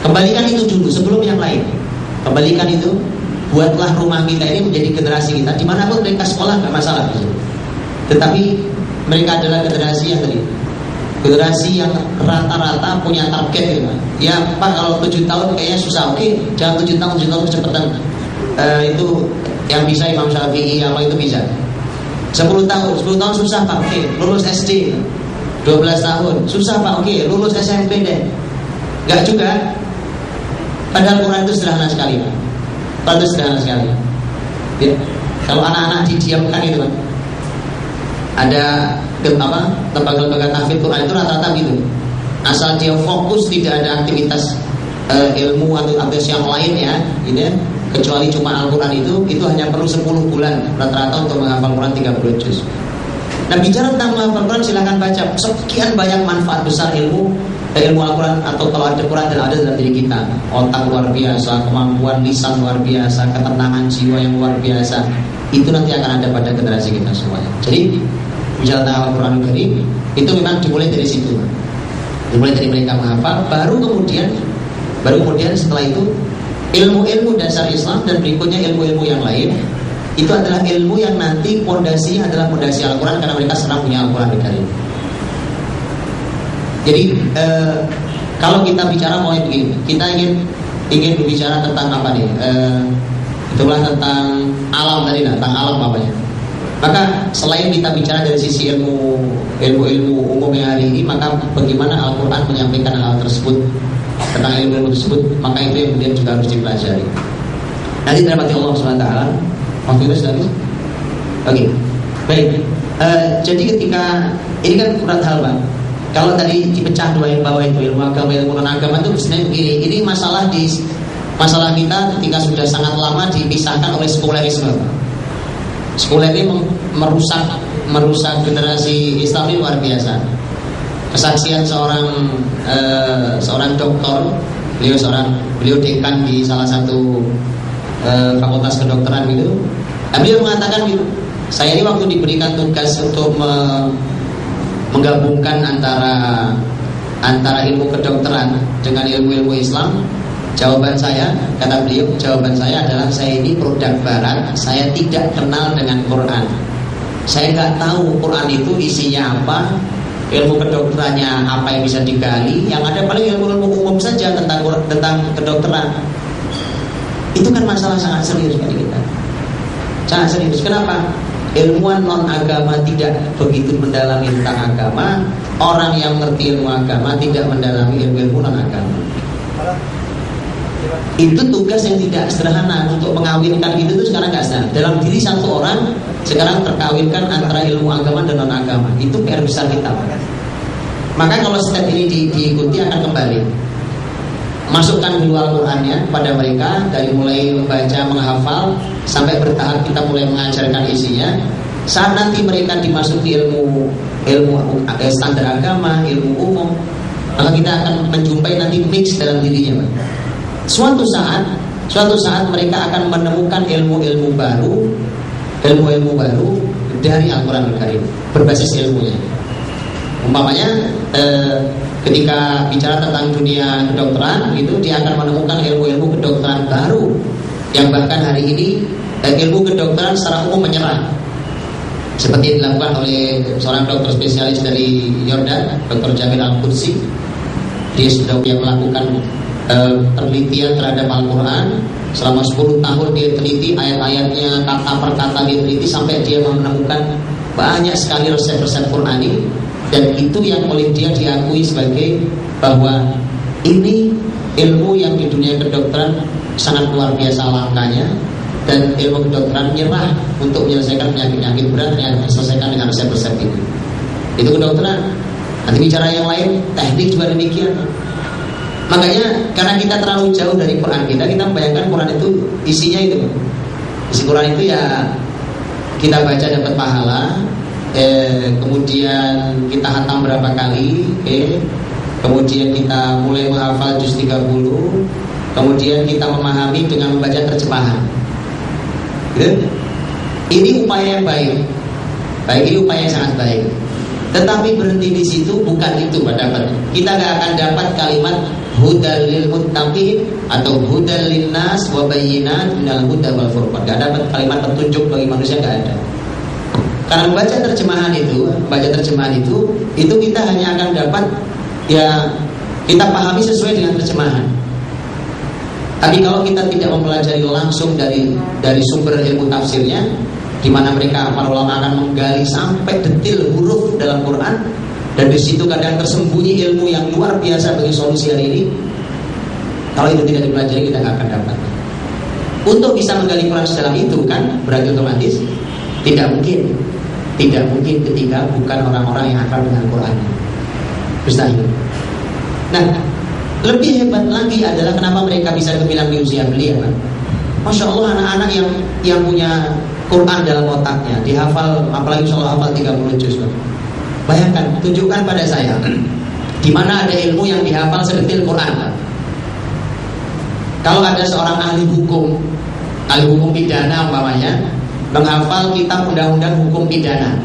Speaker 5: Kembalikan itu dulu sebelum yang lain. Kembalikan itu. Buatlah rumah kita ini menjadi generasi kita. Dimanapun mereka sekolah gak masalah. Tetapi mereka adalah generasi yang tadi, generasi yang rata-rata punya target gitu. Ya Pak, kalau 7 tahun kayaknya susah. Oke, jangan 7 tahun kecepatan. Itu yang bisa Imam Syafi'i apa itu bisa. 10 tahun susah Pak. Oke, lulus SD. 12 tahun susah Pak. Oke, lulus SMP deh. Enggak juga. Padahal Quran itu sederhana sekali, Pak. Quran itu sederhana sekali. Ya. Kalau anak-anak didiamkan itu, Pak. Ada lembaga tahfidz Quran itu rata-rata gitu. Asal dia fokus, tidak ada aktivitas ilmu atau aktivitas yang lain ya, gitu ya. Kecuali cuma Al-Quran itu hanya perlu 10 bulan rata-rata untuk menghafal Quran 30 juz. Nah, bicara tentang menghafal Quran, silahkan baca. Sekian banyak manfaat besar ilmu Al-Quran, atau kalau ada Quran dan ada dalam diri kita. Otak luar biasa, kemampuan lisan luar biasa, ketenangan jiwa yang luar biasa. Itu nanti akan ada pada generasi kita semuanya. Jadi bicara tentang Al-Quran Karim, itu memang dimulai dari situ. Dimulai dari mereka menghafal, baru kemudian setelah itu ilmu-ilmu dasar Islam dan berikutnya ilmu-ilmu yang lain. Itu adalah ilmu yang nanti pondasinya adalah pondasi Al-Quran, karena mereka sedang punya Al-Quran Karim. Jadi kalau kita bicara mau begini, kita ingin berbicara tentang apa nih? Itulah tentang alam tadi, tentang alam apa ya? Maka selain kita bicara dari sisi ilmu umum yang hari ini, maka bagaimana Al-Quran menyampaikan hal tersebut tentang ilmu tersebut, maka itu yang kemudian juga harus dipelajari. Nanti dirahmati Allah SWT. Waktu itu sudah habis. Oke, baik. Jadi ketika ini kan berat hal Bang. Kalau tadi dipecah dua yang bawah itu ilmu agama, ilmu non agama itu sebenarnya begini. Ini masalah kita ketika sudah sangat lama dipisahkan oleh sekulerisme. Sekuler ini merusak generasi Islam ini luar biasa. Kesaksian seorang doktor, beliau dekan di salah satu fakultas kedokteran gitu. Beliau mengatakan gitu, saya ini waktu diberikan tugas untuk menggabungkan antara ilmu kedokteran dengan ilmu Islam, jawaban saya, kata beliau, jawaban saya adalah saya ini produk barat, saya tidak kenal dengan Quran. Saya nggak tahu Quran itu isinya apa, ilmu kedokterannya apa yang bisa digali, yang ada paling ilmu umum saja tentang kedokteran. Itu kan masalah sangat serius bagi kita. Sangat serius. Kenapa? Ilmuwan non agama tidak begitu mendalami tentang agama. Orang yang mengerti ilmu agama tidak mendalami ilmu non agama. Itu tugas yang tidak sederhana. Untuk mengawinkan itu sekarang nggak sederhana. Dalam diri satu orang sekarang terkawinkan antara ilmu agama dan non agama. Itu PR besar kita. Maka kalau step ini diikuti akan kembali. Masukkan dulu Al-Qurannya pada mereka, dari mulai membaca, menghafal, sampai bertahap kita mulai mengajarkan isinya. Saat nanti mereka dimasuki ilmu standar agama, ilmu umum, maka kita akan menjumpai nanti mix dalam dirinya. Suatu saat mereka akan menemukan ilmu-ilmu baru dari Al-Quran Al-Karim, berbasis ilmunya. Umpamanya ketika bicara tentang dunia kedokteran gitu, dia akan menemukan ilmu-ilmu kedokteran baru yang bahkan hari ini ilmu kedokteran secara umum menyerah, seperti yang dilakukan oleh seorang dokter spesialis dari Yordan, Dr. Jamil Al-Qudsi. Dia sudah melakukan penelitian terhadap Al-Quran selama 10 tahun. Dia teliti ayat-ayatnya, kata per kata dia teliti, sampai dia menemukan banyak sekali resep-resep Qurani. Dan itu yang oleh dia diakui sebagai bahwa ini ilmu yang di dunia kedokteran sangat luar biasa langkanya. Dan ilmu kedokteran menyerah untuk menyelesaikan penyakit-penyakit berat yang diselesaikan dengan resep-resep itu. Itu kedokteran. Nanti bicara yang lain, teknik juga demikian. Makanya karena kita terlalu jauh dari Quran kita membayangkan Quran itu isinya itu. Isi Quran itu ya kita baca dapat pahala. Kemudian kita hatam berapa kali, kemudian kita mulai menghafal juz 30, kemudian kita memahami dengan membaca terjemahan. Ini upaya yang baik, ini upaya yang sangat baik. Tetapi berhenti di situ bukan itu dapat. Kita nggak akan dapat kalimat hudal lil muttaqin atau hudal linnas wa bayyinat minal huda wal furqan. Nggak dapat kalimat petunjuk bagi manusia, nggak ada. Karena membaca terjemahan itu kita hanya akan dapat ya kita pahami sesuai dengan terjemahan. Tapi kalau kita tidak mempelajari langsung dari sumber ilmu tafsirnya, di mana mereka para ulama akan menggali sampai detil huruf dalam Quran, dan di situ kadang tersembunyi ilmu yang luar biasa bagi solusi hari ini. Kalau itu tidak dipelajari, kita nggak akan dapat. Untuk bisa menggali Quran sedalam itu kan berarti otomatis tidak mungkin ketika bukan orang-orang yang akrab dengan Quran. Mustahil. Nah, lebih hebat lagi adalah kenapa mereka bisa gemilang di usia belia, kan? Masya Allah, anak-anak yang punya Quran dalam otaknya, dihafal, apalagi insya Allah hafal 30 juz. Bayangkan, tunjukkan pada saya di mana ada ilmu yang dihafal sedetil Quran. Kalau ada seorang ahli hukum pidana umpamanya, menghafal kitab undang-undang hukum pidana,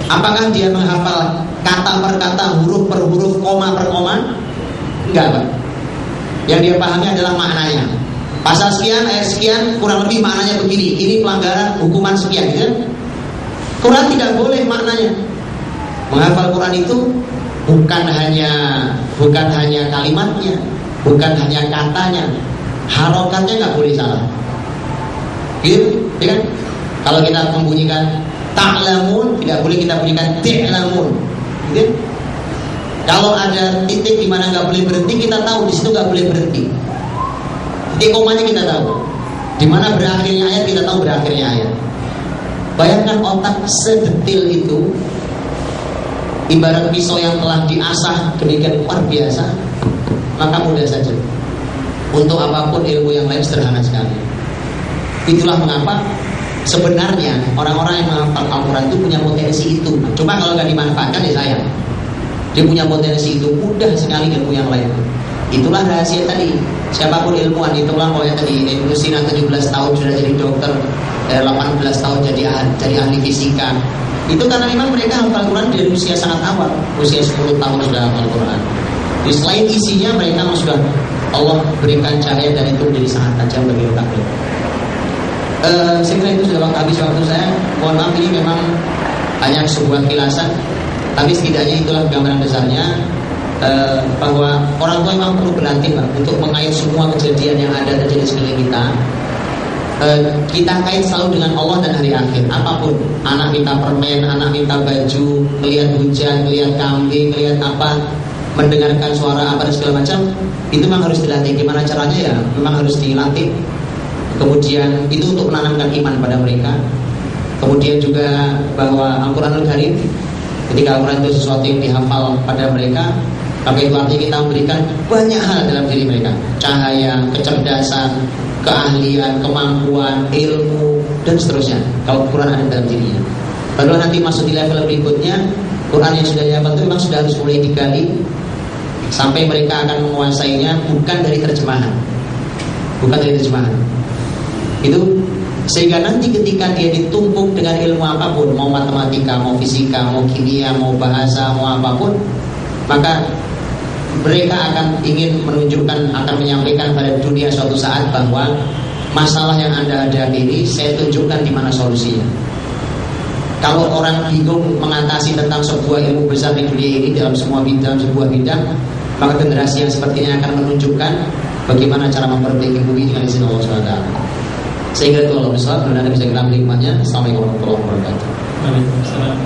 Speaker 5: apakah dia menghafal kata per kata, huruf per huruf, koma per koma? Enggak, Pak. Yang dia pahami adalah maknanya. Pasal sekian, ayat sekian, kurang lebih maknanya begini. Ini pelanggaran, hukuman sekian, gitu. Quran tidak boleh maknanya. Menghafal Quran itu bukan hanya kalimatnya, bukan hanya katanya, harokatnya nggak boleh salah. Gitu, ya kan? Kalau kita membunyikan ta'lamun, tidak boleh kita bunyikan ti'lamun. Gitu? Kalau ada titik di mana nggak boleh berhenti, kita tahu di situ nggak boleh berhenti. Titik komanya kita tahu. Di mana berakhirnya ayat, kita tahu berakhirnya ayat. Bayangkan otak sedetil itu, ibarat pisau yang telah diasah demikian luar biasa, maka mudah saja. Untuk apapun ilmu yang lain sederhana sekali. Itulah mengapa sebenarnya orang-orang yang menghafal Al-Quran itu punya potensi itu. Cuma kalau nggak dimanfaatkan ya sayang. Dia punya potensi itu, mudah sekali ilmu yang lain. Itulah rahasia tadi. Siapapun ilmuwan, itulah kalau yang tadi Ibnu Sina 17 tahun sudah jadi dokter, 18 tahun jadi ahli fisika. Itu karena memang mereka hafal Quran dari usia sangat awal, usia 10 tahun sudah hafal Quran. Di selain isinya, mereka sudah Allah berikan cahaya dan itu menjadi sangat tajam bagi otak mereka. Saya kira itu sudah habis waktu saya. Mohon maaf, ini memang hanya sebuah kilasan, tapi setidaknya itulah gambaran besarnya. Bahwa orang tua memang perlu berlatih Pak, untuk mengait semua kejadian yang ada terjadi di sekeliling kita. Kita kait selalu dengan Allah dan hari akhir. Apapun, anak minta permen, anak minta baju, melihat hujan, melihat kambing, melihat apa, mendengarkan suara apa dan segala macam, itu memang harus dilatih. Gimana caranya ya? Memang harus dilatih. Kemudian itu untuk menanamkan iman pada mereka. Kemudian juga bahwa Al-Quranul Karim, ketika Al-Quran itu sesuatu yang dihafal pada mereka, maka itu artinya kita memberikan banyak hal dalam diri mereka. Cahaya, kecerdasan, keahlian, kemampuan, ilmu, dan seterusnya. Kalau Quran ada dalam dirinya. Lalu nanti masuk di level berikutnya, Quran yang sudah dihafal itu memang sudah harus mulai digali sampai mereka akan menguasainya bukan dari terjemahan. Bukan dari terjemahan. Itu sehingga nanti ketika dia ditumpuk dengan ilmu apapun, mau matematika, mau fisika, mau kimia, mau bahasa, mau apapun, maka mereka akan ingin menunjukkan, akan menyampaikan pada dunia suatu saat bahwa masalah yang Anda hadapi ini saya tunjukkan di mana solusinya. Kalau orang bingung mengatasi tentang sebuah ilmu besar di dunia ini dalam semua bidang, sebuah bidang, maka generasi yang sepertinya akan menunjukkan bagaimana cara memperbaiki bumi dengan izin Allah SWT. Sehingga itu Allah SWT, dan Anda bisa kita menikmatnya. Assalamualaikum warahmatullahi wabarakatuh.
Speaker 3: Waalaikumsalam.